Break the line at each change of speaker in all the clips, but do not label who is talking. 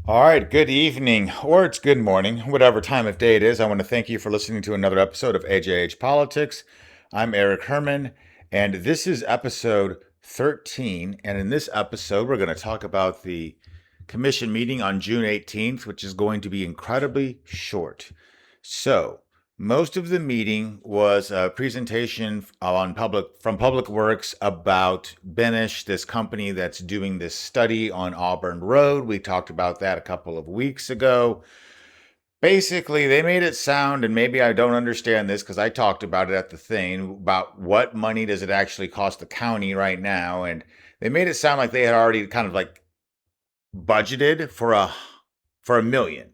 All right, good evening, or it's good morning, whatever time of day it is. I want to thank you for listening to another episode of AJH Politics. I'm Eric Herman, and this is episode 13. And in this episode, we're going to talk about the commission meeting on June 18th, which is going to be incredibly short. So, most of the meeting was a presentation from Public Works about Benish, this company that's doing this study on Auburn Road. We talked about that a couple of weeks ago. Basically, they made it sound, and maybe I don't understand this because I talked about it at the thing about what money does it actually cost the county right now, and they made it sound like they had already kind of like budgeted for a million.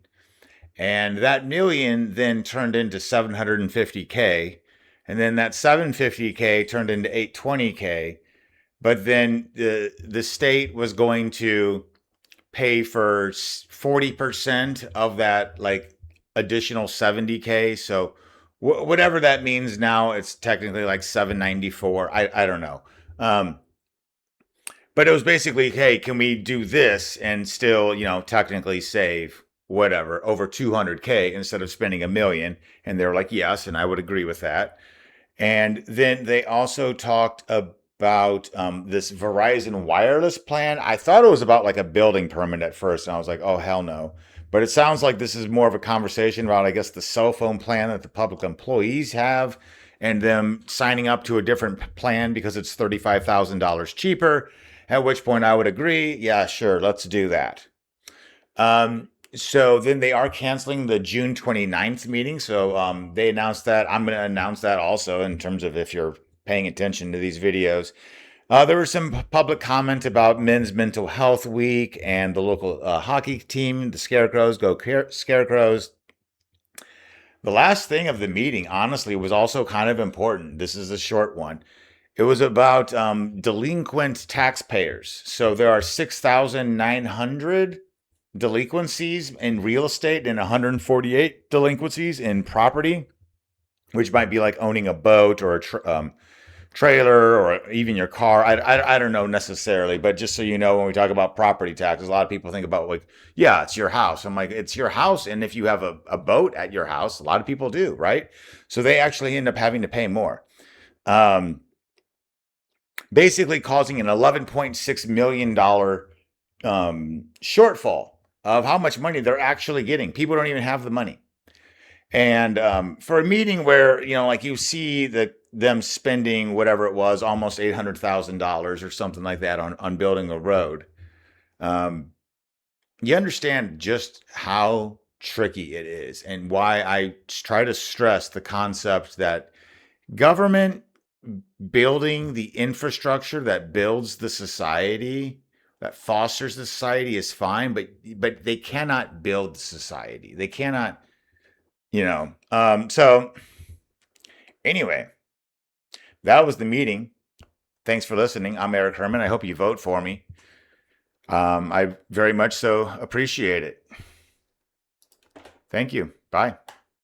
And that million then turned into 750K. And then that 750K turned into 820K. But then the state was going to pay for 40% of that, like additional 70K. So whatever that means now, it's technically like 794. I don't know. Um, but it was basically, hey, can we do this and still, technically save whatever over 200K instead of spending a million? And they're like, yes, and I would agree with that. And then they also talked about this Verizon wireless plan. I thought it was about like a building permit at first, and I was like, oh, hell no. But it sounds like this is more of a conversation about, I guess, the cell phone plan that the public employees have and them signing up to a different plan because it's $35,000 cheaper. At which point I would agree, yeah, sure, let's do that. So then they are canceling the June 29th meeting. So they announced that. I'm going to announce that also in terms of if you're paying attention to these videos. There was some public comment about Men's Mental Health Week and the local hockey team, the Scarecrows, go Scarecrows. The last thing of the meeting, honestly, was also kind of important. This is a short one. It was about delinquent taxpayers. So there are 6,900 delinquencies in real estate and 148 delinquencies in property, which might be like owning a boat or a trailer or even your car. I don't know necessarily, but just so you know, when we talk about property taxes, a lot of people think about like, yeah, it's your house. I'm like, it's your house. And if you have a boat at your house, a lot of people do, right? So they actually end up having to pay more. Um, Basically causing an $11.6 million shortfall of how much money they're actually getting. People don't even have the money. And for a meeting where, like you see them spending whatever it was, almost $800,000 or something like that on building a road, um, you understand just how tricky it is and why I try to stress the concept that government building the infrastructure that builds the society, that fosters the society, is fine, but they cannot build the society. They cannot, so anyway, that was the meeting. Thanks for listening. I'm Eric Herman. I hope you vote for me. I very much so appreciate it. Thank you. Bye.